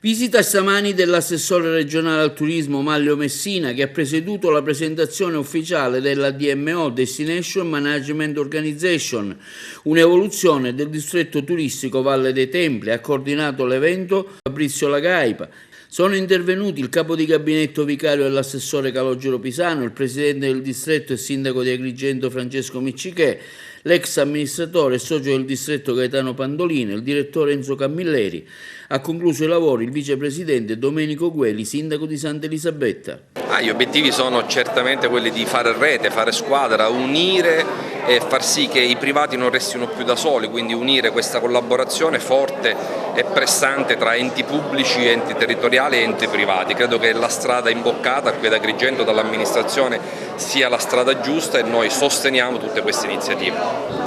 Visita stamani dell'assessore regionale al turismo Manlio Messina, che ha presieduto la presentazione ufficiale della DMO, Destination Management Organization, un'evoluzione del distretto turistico Valle dei Templi. Ha coordinato l'evento Fabrizio Lagaipa. Sono intervenuti il capo di gabinetto vicario dell'assessore Calogero Pisano, il presidente del distretto e sindaco di Agrigento Francesco Miccichè, l'ex amministratore e socio del distretto Gaetano Pandolino, il direttore Enzo Camilleri. Ha concluso i lavori il vicepresidente Domenico Gueli, sindaco di Santa Elisabetta. Gli obiettivi sono certamente quelli di fare rete, fare squadra, unire e far sì che i privati non restino più da soli, quindi unire questa collaborazione forte e pressante tra enti pubblici, enti territoriali e enti privati. Credo che la strada imboccata qui ad Agrigento dall'amministrazione sia la strada giusta e noi sosteniamo tutte queste iniziative.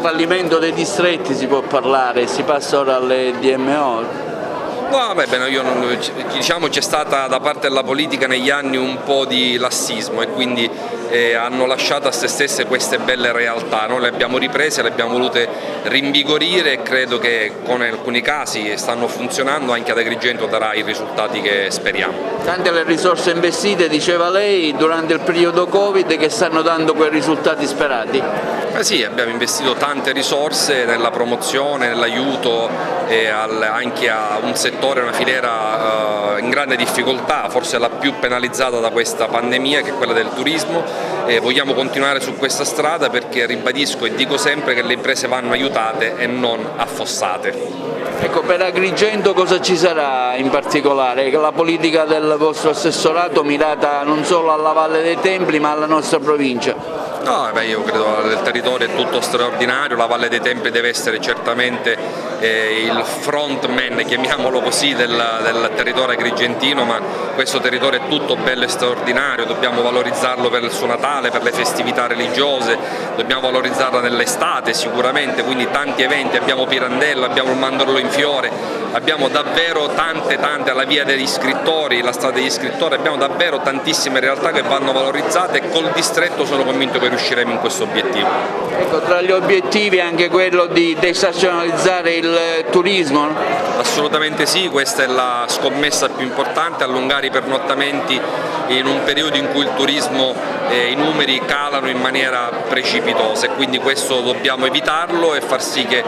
Fallimento dei distretti si può parlare, si passa ora alle DMO? No, diciamo c'è stata da parte della politica negli anni un po' di lassismo e quindi hanno lasciato a se stesse queste belle realtà. Noi le abbiamo riprese, le abbiamo volute rinvigorire e credo che con alcuni casi stanno funzionando, anche ad Agrigento darà i risultati che speriamo. Tante le risorse investite, diceva lei, durante il periodo Covid che stanno dando quei risultati sperati. Sì, abbiamo investito tante risorse nella promozione, nell'aiuto anche a un settore, una filiera in grande difficoltà, forse la più penalizzata da questa pandemia, che è quella del turismo. Vogliamo continuare su questa strada perché ribadisco e dico sempre che le imprese vanno aiutate e non affossate. Ecco, per Agrigento cosa ci sarà in particolare? La politica del vostro assessorato mirata non solo alla Valle dei Templi ma alla nostra provincia? No, io credo che il territorio è tutto straordinario, la Valle dei Templi deve essere certamente il frontman, chiamiamolo così, del territorio agrigentino, ma questo territorio è tutto bello e straordinario, dobbiamo valorizzarlo per il suo Natale, per le festività religiose, dobbiamo valorizzarlo nell'estate sicuramente, quindi tanti eventi, abbiamo Pirandello, abbiamo il Mandorlo in fiore, abbiamo davvero tante alla via degli scrittori, la strada degli scrittori, abbiamo davvero tantissime realtà che vanno valorizzate e col distretto sono convinto che riusciremo in questo obiettivo. Ecco, tra gli obiettivi anche quello di desazionalizzare il turismo? Assolutamente sì, questa è la scommessa più importante, allungare i pernottamenti in un periodo in cui il turismo, i numeri calano in maniera precipitosa e quindi questo dobbiamo evitarlo e far sì che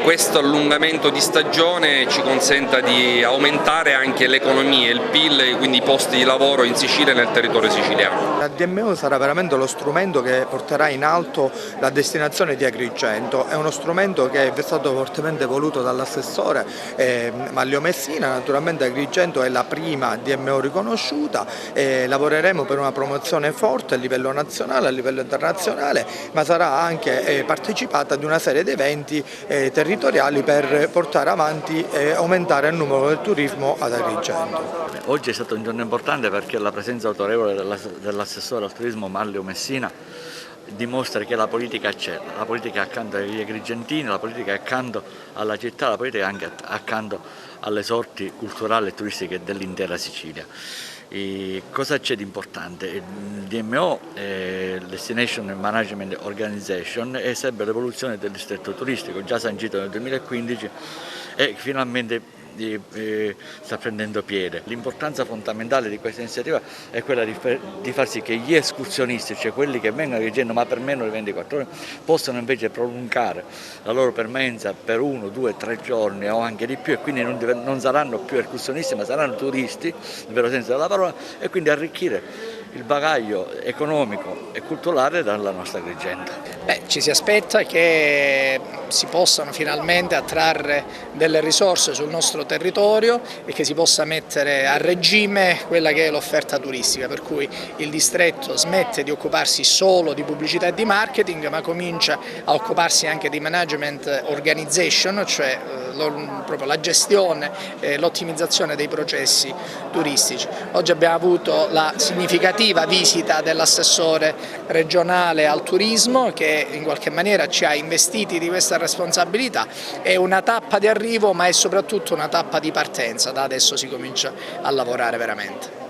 questo allungamento di stagione ci consenta di aumentare anche l'economia, il PIL e quindi i posti di lavoro in Sicilia e nel territorio siciliano. La DMO sarà veramente lo strumento che porterà in alto la destinazione di Agrigento, è uno strumento che è stato fortemente voluto dall'assessore Manlio Messina. Naturalmente Agrigento è la prima DMO riconosciuta e lavoreremo per una promozione forte a livello nazionale, a livello internazionale, ma sarà anche partecipata ad una serie di eventi territoriali per portare avanti e aumentare il numero del turismo ad Agrigento. Oggi è stato un giorno importante perché la presenza autorevole dell'assessore al turismo Manlio Messina dimostra che la politica c'è, la politica è accanto agli agrigentini, la politica è accanto alla città, la politica è anche accanto alle sorti culturali e turistiche dell'intera Sicilia. Cosa c'è di importante? Il DMO, Destination Management Organization, segue l'evoluzione del distretto turistico, già sancito nel 2015 e finalmente sta prendendo piede. L'importanza fondamentale di questa iniziativa è quella di far sì che gli escursionisti, cioè quelli che vengono a Agrigento ma per meno di 24 ore, possano invece prolungare la loro permanenza per 1, 2, 3 giorni o anche di più e quindi non saranno più escursionisti ma saranno turisti, nel vero senso della parola, e quindi arricchire il bagaglio economico e culturale dalla nostra Agrigento. Ci si aspetta che si possano finalmente attrarre delle risorse sul nostro territorio e che si possa mettere a regime quella che è l'offerta turistica, per cui il distretto smette di occuparsi solo di pubblicità e di marketing ma comincia a occuparsi anche di management organization, cioè proprio la gestione e l'ottimizzazione dei processi turistici. Oggi abbiamo avuto la significativa visita dell'assessore regionale al turismo che in qualche maniera ci ha investiti di questa responsabilità. È una tappa di arrivo ma è soprattutto una tappa di partenza, da adesso si comincia a lavorare veramente.